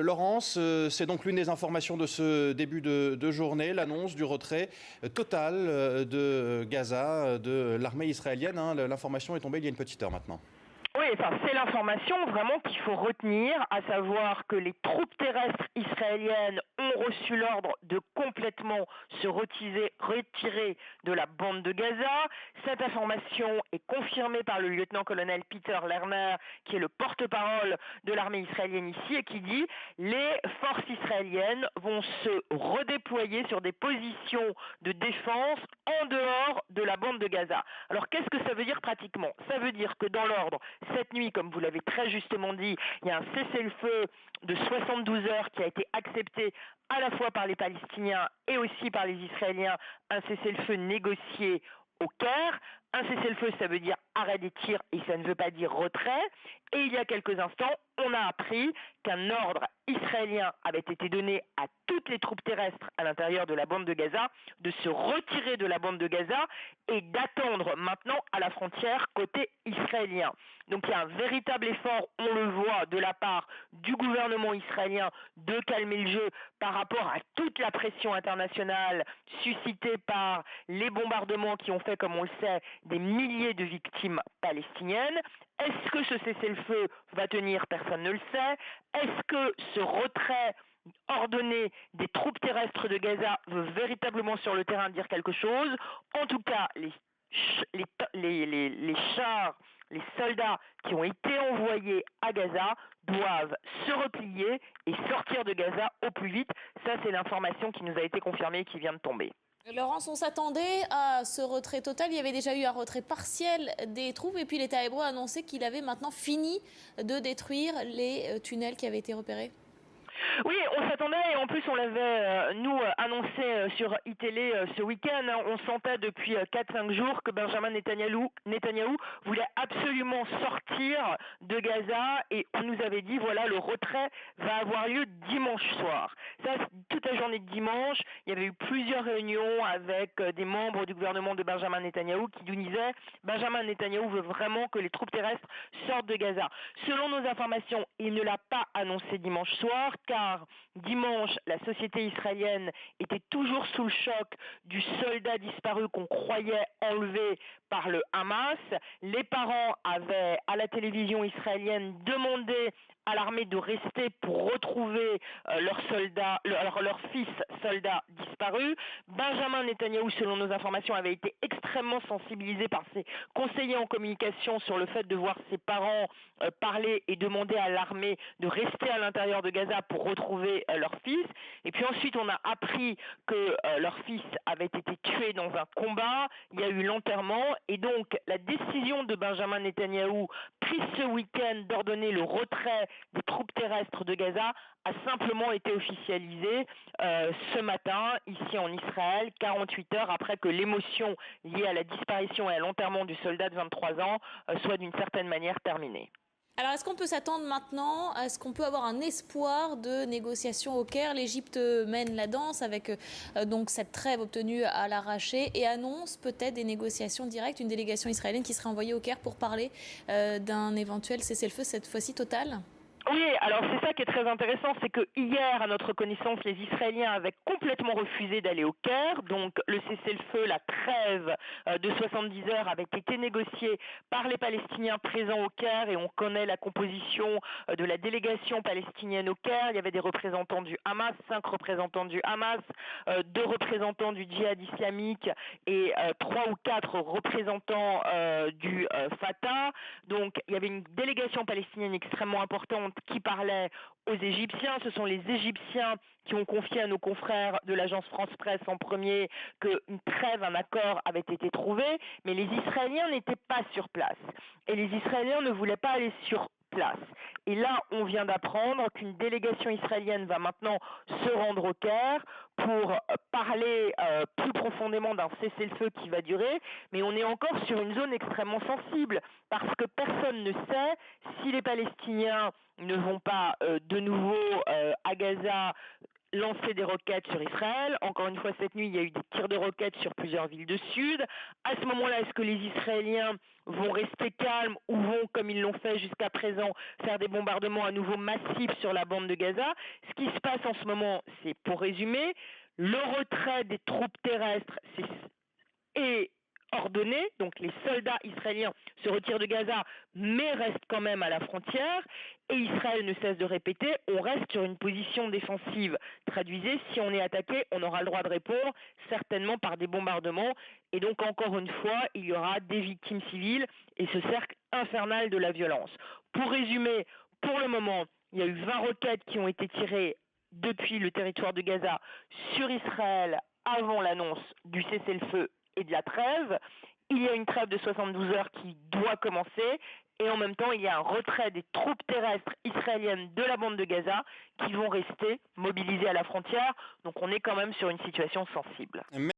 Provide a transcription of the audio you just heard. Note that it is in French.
Laurence, c'est donc l'une des informations de ce début de journée, l'annonce du retrait total de Gaza, de l'armée israélienne. L'information est tombée il y a une petite heure maintenant. Oui, c'est l'information vraiment qu'il faut retenir, à savoir que les troupes terrestres israéliennes ont reçu l'ordre de complètement se retirer de la bande de Gaza. Cette information est confirmée par le lieutenant-colonel Peter Lerner, qui est le porte-parole de l'armée israélienne ici, et qui dit « Les forces israéliennes vont se redéployer sur des positions de défense en dehors de la bande de Gaza ». Alors qu'est-ce que ça veut dire pratiquement? Ça veut dire que dans l'ordre, cette nuit, comme vous l'avez très justement dit, il y a un cessez-le-feu de 72 heures qui a été accepté à la fois par les Palestiniens et aussi par les Israéliens, un cessez-le-feu négocié au Caire. Un cessez-le-feu, ça veut dire arrêt des tirs et ça ne veut pas dire retrait. Et il y a quelques instants, on a appris qu'un ordre israélien avait été donné à toutes les troupes terrestres à l'intérieur de la bande de Gaza de se retirer de la bande de Gaza et d'attendre maintenant à la frontière côté israélien. Donc il y a un véritable effort, on le voit, de la part du gouvernement israélien de calmer le jeu par rapport à toute la pression internationale suscitée par les bombardements qui ont fait, comme on le sait, des milliers de victimes palestiniennes. Est-ce que ce cessez-le-feu va tenir? Personne ne le sait. Est-ce que ce retrait ordonné des troupes terrestres de Gaza veut véritablement sur le terrain dire quelque chose? En tout cas, les chars, les soldats qui ont été envoyés à Gaza doivent se replier et sortir de Gaza au plus vite. Ça, c'est l'information qui nous a été confirmée et qui vient de tomber. Laurence, on s'attendait à ce retrait total. Il y avait déjà eu un retrait partiel des troupes et puis l'État hébreu a annoncé qu'il avait maintenant fini de détruire les tunnels qui avaient été repérés. Oui, on s'attendait et en plus on l'avait nous annoncé sur iTélé ce week-end. On sentait depuis 4-5 jours que Benjamin Netanyahou voulait absolument sortir de Gaza et on nous avait dit voilà, le retrait va avoir lieu dimanche soir. Ça, toute la journée de dimanche, il y avait eu plusieurs réunions avec des membres du gouvernement de Benjamin Netanyahou qui nous disaient Benjamin Netanyahou veut vraiment que les troupes terrestres sortent de Gaza. Selon nos informations, il ne l'a pas annoncé dimanche soir car dimanche, la société israélienne était toujours sous le choc du soldat disparu qu'on croyait enlevé par le Hamas. Les parents avaient, à la télévision israélienne, demandé à l'armée de rester pour retrouver leur fils soldat disparu. Benjamin Netanyahou, selon nos informations, avait été extrêmement sensibilisé par ses conseillers en communication sur le fait de voir ses parents parler et demander à l'armée de rester à l'intérieur de Gaza pour retrouver leur fils. Et puis ensuite, on a appris que leur fils avait été tué dans un combat. Il y a eu l'enterrement. Et donc, la décision de Benjamin Netanyahou, prise ce week-end d'ordonner le retrait des troupes terrestres de Gaza, a simplement été officialisée ce matin, ici en Israël, 48 heures après que l'émotion liée à la disparition et à l'enterrement du soldat de 23 ans soit d'une certaine manière terminée. Alors, est-ce qu'on peut s'attendre maintenant, est-ce qu'on peut avoir un espoir de négociation au Caire? L'Égypte mène la danse avec donc cette trêve obtenue à l'arraché et annonce peut-être des négociations directes, une délégation israélienne qui serait envoyée au Caire pour parler d'un éventuel cessez-le-feu, cette fois-ci total? Oui, alors c'est ça qui est très intéressant, c'est que hier, à notre connaissance, les Israéliens avaient complètement refusé d'aller au Caire. Donc le cessez-le-feu, la trêve de 70 heures avait été négociée par les Palestiniens présents au Caire et on connaît la composition de la délégation palestinienne au Caire. Il y avait des représentants du Hamas, 5 représentants du Hamas, 2 représentants du djihad islamique et 3 ou 4 représentants du Fatah. Donc il y avait une délégation palestinienne extrêmement importante qui parlait aux Égyptiens. Ce sont les Égyptiens qui ont confié à nos confrères de l'agence France-Presse en premier qu'une trêve, un accord avait été trouvé, mais les Israéliens n'étaient pas sur place. Et les Israéliens ne voulaient pas aller sur place. Et là, on vient d'apprendre qu'une délégation israélienne va maintenant se rendre au Caire pour parler plus profondément d'un cessez-le-feu qui va durer, mais on est encore sur une zone extrêmement sensible, parce que personne ne sait si les Palestiniens ne vont pas de nouveau à Gaza lancé des roquettes sur Israël. Encore une fois, cette nuit, il y a eu des tirs de roquettes sur plusieurs villes de sud. À ce moment-là, est-ce que les Israéliens vont rester calmes ou vont, comme ils l'ont fait jusqu'à présent, faire des bombardements à nouveau massifs sur la bande de Gaza? Ce qui se passe en ce moment, c'est, pour résumer, le retrait des troupes terrestres est ordonné, donc les soldats israéliens se retirent de Gaza mais restent quand même à la frontière, et Israël ne cesse de répéter, on reste sur une position défensive. Traduisez, si on est attaqué, on aura le droit de répondre, certainement par des bombardements, et donc encore une fois, il y aura des victimes civiles et ce cercle infernal de la violence. Pour résumer, pour le moment, il y a eu 20 roquettes qui ont été tirées depuis le territoire de Gaza sur Israël avant l'annonce du cessez-le-feu et de la trêve. Il y a une trêve de 72 heures qui doit commencer et en même temps il y a un retrait des troupes terrestres israéliennes de la bande de Gaza qui vont rester mobilisées à la frontière. Donc on est quand même sur une situation sensible.